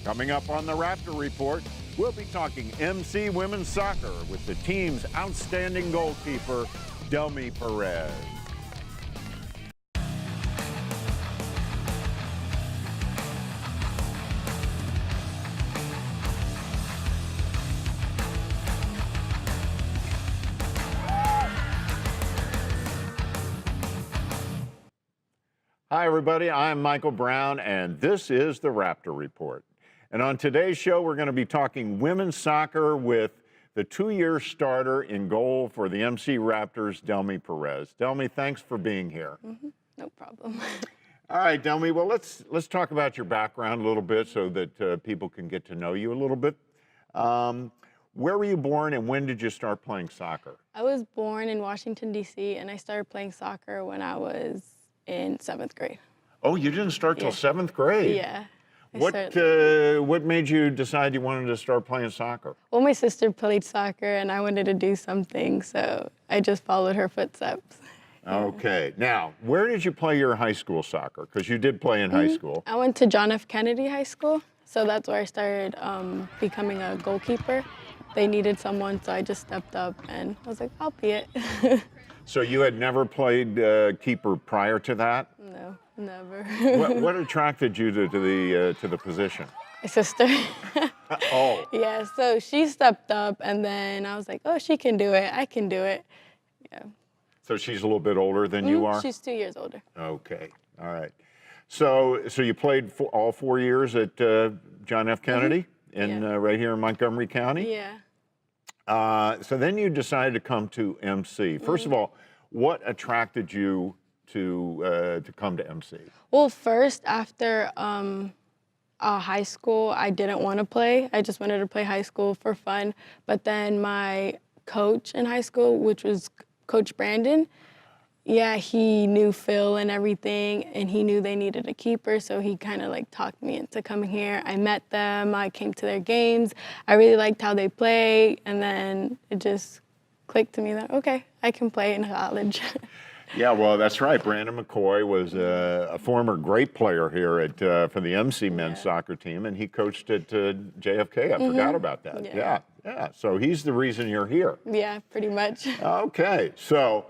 Coming up on the Raptor Report, we'll be talking MC women's soccer with the team's outstanding goalkeeper, Delmy Perez. Hi, everybody. I'm Michael Brown, and this is the Raptor Report. And on today's show, we're going to be talking women's soccer with the two-year starter in goal for the MC Raptors, Delmy Perez. Delmy, thanks for being here. No problem. All right, Delmy, well, let's talk about your background a little bit so that people can get to know you a little bit. Where were you born, and when did you start playing soccer? I was born in Washington, D.C., and I started playing soccer when I was in 7th grade. Oh, you didn't start till 7th grade? Yeah. What made you decide you wanted to start playing soccer? Well, my sister played soccer, and I wanted to do something, so I just followed her footsteps. Okay. Now, where did you play your high school soccer? Because you did play in high school. I went to John F. Kennedy High School, so that's where I started becoming a goalkeeper. They needed someone, so I just stepped up, and I was like, I'll be it. So you had never played keeper prior to that? No, never. What attracted you to the position? My sister. Oh. Yeah, so she stepped up, and then I was like, oh, she can do it. I can do it. Yeah. So she's a little bit older than you are? She's 2 years older. Okay. All right. So you played all 4 years at John F. Kennedy right here in Montgomery County? Yeah. So then you decided to come to MC. First of all, what attracted you to come to MC? Well, first, after high school, I didn't want to play. I just wanted to play high school for fun. But then my coach in high school, which was Coach Brandon, yeah, he knew Phil and everything, and he knew they needed a keeper, so he kind of like talked me into coming here. I met them, I came to their games. I really liked how they play, and then it just clicked to me that, okay, I can play in college. Yeah, well, that's right. Brandon McCoy was a former great player here for the MC men's soccer team, and he coached at JFK. I forgot about that. Yeah. So he's the reason you're here. Yeah, pretty much. Okay, so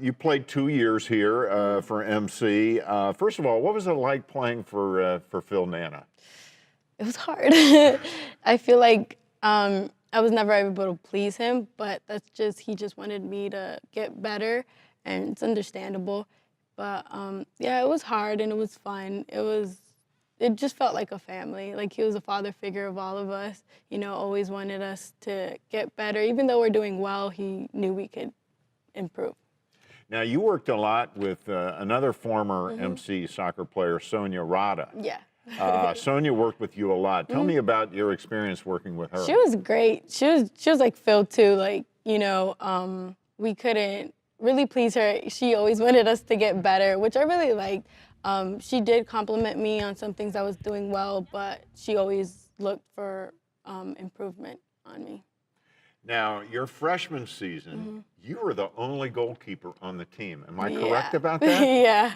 you played 2 years here for MC. First of all, what was it like playing for Phil Nana? It was hard. I feel like I was never able to please him, but he just wanted me to get better, and it's understandable. But yeah, it was hard and it was fun. It just felt like a family. Like he was a father figure of all of us, always wanted us to get better. Even though we're doing well, he knew we could improve. Now, you worked a lot with another former MC soccer player, Sonia Rada. Yeah. Sonia worked with you a lot. Tell me about your experience working with her. She was great. She was like Phil too. Like, we couldn't really please her. She always wanted us to get better, which I really liked. She did compliment me on some things I was doing well, but she always looked for improvement on me. Now, your freshman season, you were the only goalkeeper on the team. Am I correct about that? Yeah.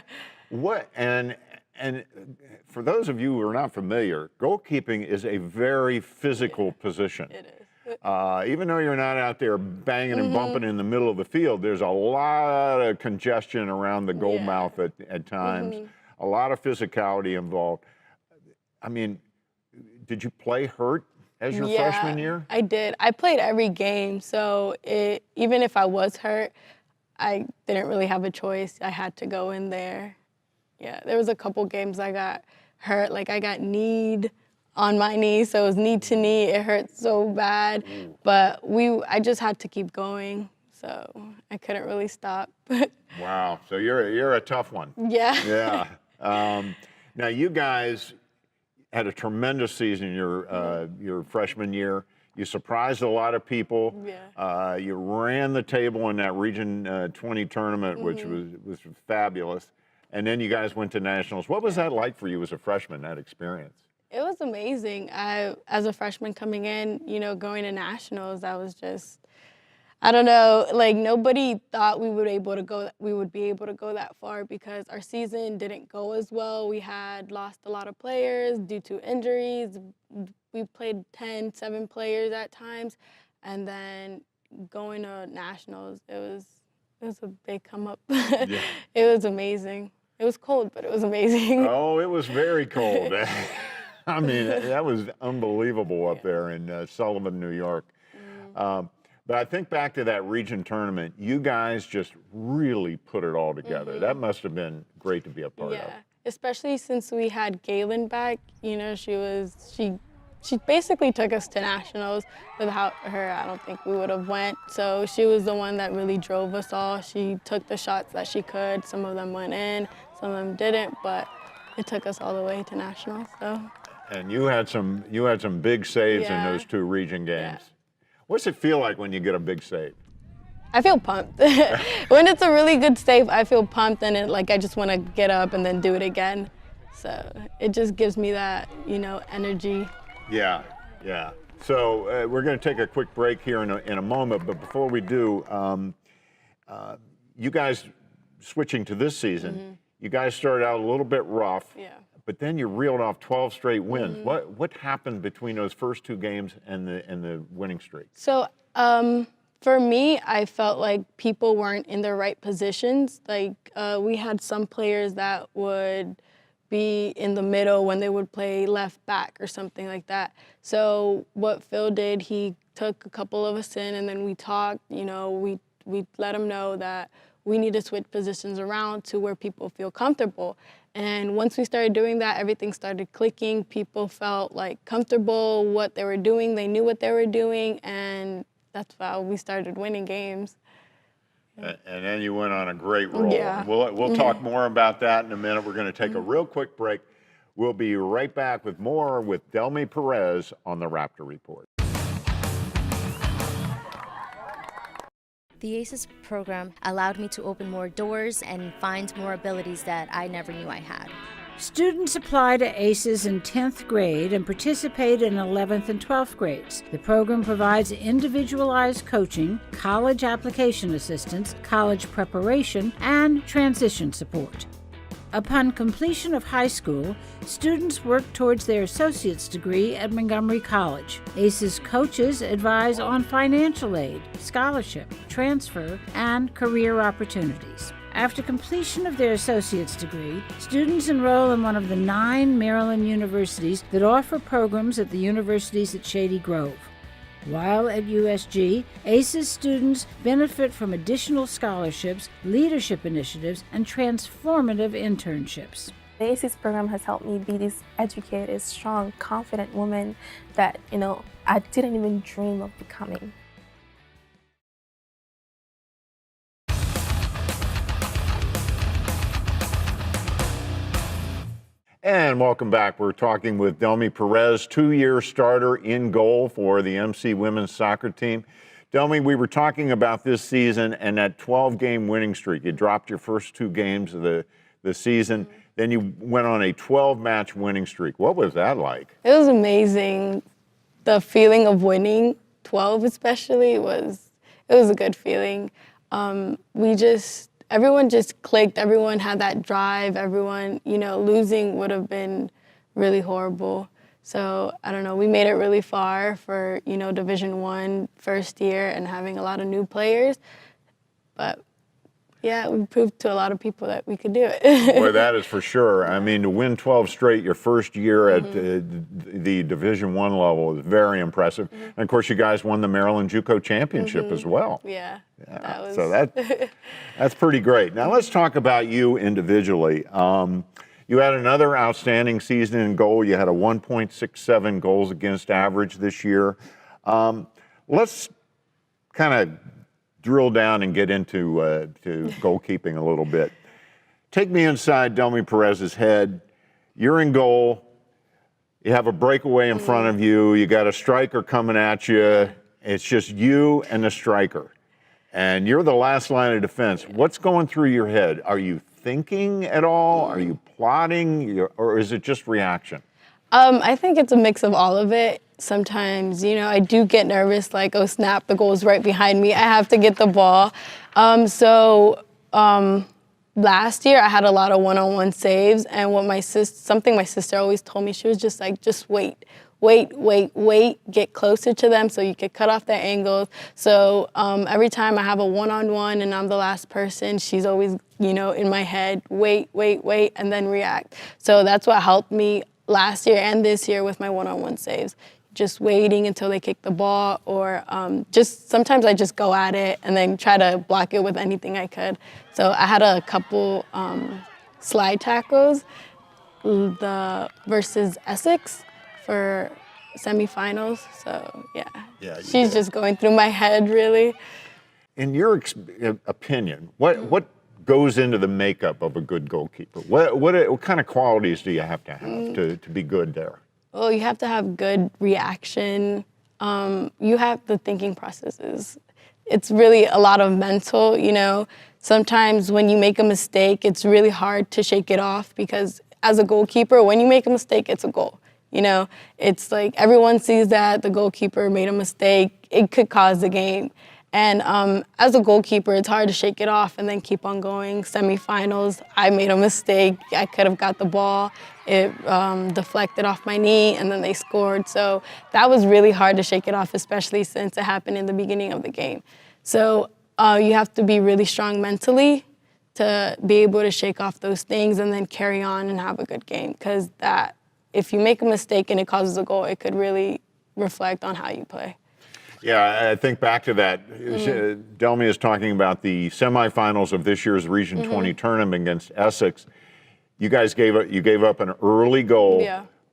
What and for those of you who are not familiar, goalkeeping is a very physical position. It is. Even though you're not out there banging and bumping in the middle of the field, there's a lot of congestion around the goal mouth at times, a lot of physicality involved. I mean, did you play hurt as your freshman year? I did. I played every game, so even if I was hurt, I didn't really have a choice. I had to go in there. Yeah, there was a couple games I got hurt. Like I got kneed on my knee, so it was knee to knee. It hurt so bad, but I just had to keep going, so I couldn't really stop. Wow, so you're a tough one. Yeah. Yeah. Now you guys had a tremendous season your freshman year. You surprised a lot of people. Yeah. You ran the table in that Region 20 tournament, which was fabulous. And then you guys went to nationals. What was that like for you as a freshman, that experience? It was amazing. As a freshman coming in, going to nationals, I I don't know, like nobody thought we would be able to go that far because our season didn't go as well. We had lost a lot of players due to injuries. We played 7 players at times, and then going to nationals, it was a big come up. Yeah. It was amazing. It was cold, but it was amazing. Oh, it was very cold. I mean, that was unbelievable up there in Sullivan, New York. But I think back to that region tournament, you guys just really put it all together. That must have been great to be a part of. Yeah, especially since we had Galen back. You know, she basically took us to nationals. Without her, I don't think we would have went. So she was the one that really drove us all. She took the shots that she could. Some of them went in, some of them didn't, but it took us all the way to nationals. So. And you had some big saves in those 2 region games. Yeah. What's it feel like when you get a big save? I feel pumped. When it's a really good save, I feel pumped, and I just want to get up and then do it again. So it just gives me that, energy. Yeah, yeah. So we're going to take a quick break here in a moment, but before we do, you guys switching to this season, you guys started out a little bit rough. Yeah. But then you reeled off 12 straight wins. What happened between those first 2 games and the winning streak? So for me, I felt like people weren't in the right positions. Like we had some players that would be in the middle when they would play left back or something like that. So what Phil did, he took a couple of us in, and then we talked. We let him know that we need to switch positions around to where people feel comfortable. And once we started doing that, everything started clicking. People felt comfortable what they were doing. They knew what they were doing, and that's how we started winning games. And then you went on a great roll. Yeah. We'll talk more about that in a minute. We're going to take a real quick break. We'll be right back with more with Delmy Perez on the Raptor Report. The ACES program allowed me to open more doors and find more abilities that I never knew I had. Students apply to ACES in 10th grade and participate in 11th and 12th grades. The program provides individualized coaching, college application assistance, college preparation, and transition support. Upon completion of high school, students work towards their associate's degree at Montgomery College. ACES coaches advise on financial aid, scholarship, transfer, and career opportunities. After completion of their associate's degree, students enroll in one of the 9 Maryland universities that offer programs at the universities at Shady Grove. While at USG, ACES students benefit from additional scholarships, leadership initiatives, and transformative internships. The ACES program has helped me be this educated, strong, confident woman that, I didn't even dream of becoming. And welcome back. We're talking with Delmy Perez, 2-year starter in goal for the MC women's soccer team. Delmy, we were talking about this season and that 12-game winning streak. You dropped your first 2 games of the season. Then you went on a 12-match winning streak. What was that like? It was amazing. The feeling of winning 12 especially was a good feeling. Everyone just clicked. Everyone had that drive. Everyone, losing would have been really horrible. So, I don't know, we made it really far for, Division I first year and having a lot of new players. But, yeah, we proved to a lot of people that we could do it. Boy, that is for sure. I mean, to win 12 straight your first year at the Division I level is very impressive. And, of course, you guys won the Maryland JUCO championship as well. Yeah. So that's pretty great. Now, let's talk about you individually. You had another outstanding season in goal. You had a 1.67 goals against average this year. Let's kind of drill down and get into to goalkeeping a little bit. Take me inside Delmy Perez's head. You're in goal. You have a breakaway in front of you. You got a striker coming at you. It's just you and the striker. And you're the last line of defense. What's going through your head? Are you thinking at all? Are you plotting? Or is it just reaction? I think it's a mix of all of it. Sometimes, I do get nervous, like, oh snap, the goal's right behind me. I have to get the ball. Last year I had a lot of one-on-one saves, and something my sister always told me, she was just like, just wait, get closer to them so you could cut off their angles. So every time I have a one-on-one and I'm the last person, she's always, in my head, wait, and then react. So that's what helped me last year and this year with my one-on-one saves. Just waiting until they kick the ball, or just sometimes I just go at it and then try to block it with anything I could. So I had a couple slide tackles versus Essex for semifinals. So yeah, she's just going through my head really. In your opinion, what goes into the makeup of a good goalkeeper? What kind of qualities do you have to be good there? Well, you have to have good reaction. You have the thinking processes. It's really a lot of mental, Sometimes when you make a mistake, it's really hard to shake it off, because as a goalkeeper, when you make a mistake, it's a goal. It's like everyone sees that the goalkeeper made a mistake. It could cause the game. And as a goalkeeper, it's hard to shake it off and then keep on going. Semifinals, I made a mistake. I could have got the ball. It deflected off my knee, and then they scored. So that was really hard to shake it off, especially since it happened in the beginning of the game. So you have to be really strong mentally to be able to shake off those things and then carry on and have a good game. Because if you make a mistake and it causes a goal, it could really reflect on how you play. Yeah, I think back to that. Delmy is talking about the semifinals of this year's Region 20 tournament against Essex. You guys gave up an early goal,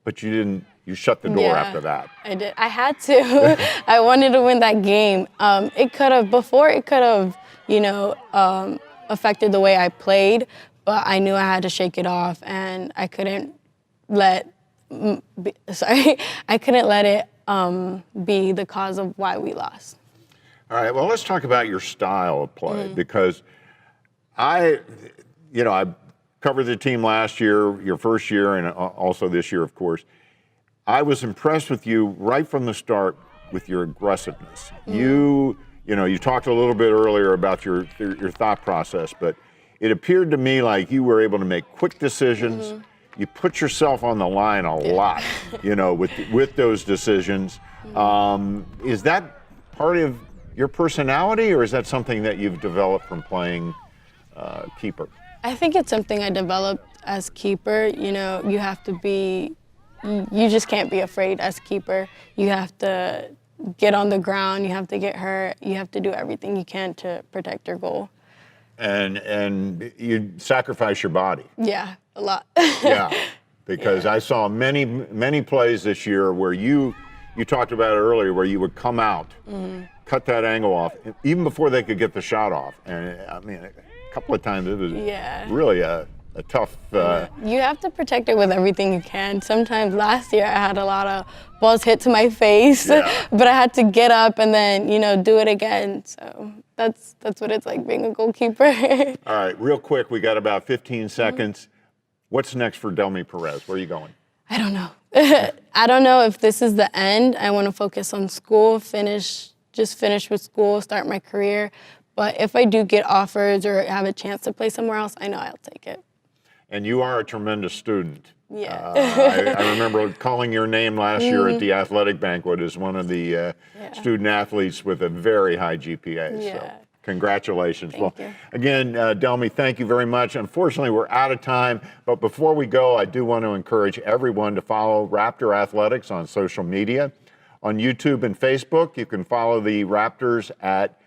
but you shut the door after that. I did. I had to. I wanted to win that game. It could have affected the way I played, but I knew I had to shake it off, and I couldn't let it be the cause of why we lost. All right, well, let's talk about your style of play, because I covered the team last year, your first year, and also this year, of course. I was impressed with you right from the start with your aggressiveness. You talked a little bit earlier about your thought process, but it appeared to me like you were able to make quick decisions. You put yourself on the line a lot, with those decisions. Is that part of your personality, or is that something that you've developed from playing keeper? I think it's something I developed as keeper. You have to be, you just can't be afraid as keeper. You have to get on the ground, you have to get hurt, you have to do everything you can to protect your goal. And you sacrifice your body. Yeah, a lot. Yeah, because I saw many plays this year where you talked about it earlier, where you would come out, cut that angle off, even before they could get the shot off. And I mean, a couple of times it was really a tough. You have to protect it with everything you can. Sometimes last year I had a lot of balls hit to my face, but I had to get up and then do it again. So that's what it's like being a goalkeeper. All right, real quick, we got about 15 seconds. What's next for Delmy Perez? Where are you going? I don't know. I don't know if this is the end. I want to focus on school, finish with school, start my career. But if I do get offers or have a chance to play somewhere else, I know I'll take it. And you are a tremendous student. Yeah. I remember calling your name last year at the athletic banquet as one of the student athletes with a very high GPA. Yeah. So congratulations. Thank you. Again, Delmy, thank you very much. Unfortunately, we're out of time. But before we go, I do want to encourage everyone to follow Raptor Athletics on social media. On YouTube and Facebook, you can follow the Raptors at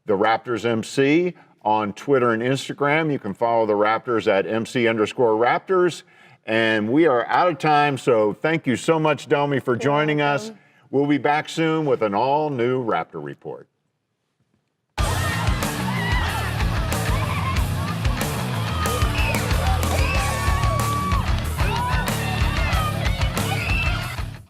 the Raptors MC. On Twitter and Instagram, you can follow the Raptors at MC_Raptors. And we are out of time, so thank you so much, Delmy, for joining us. We'll be back soon with an all-new Raptor Report.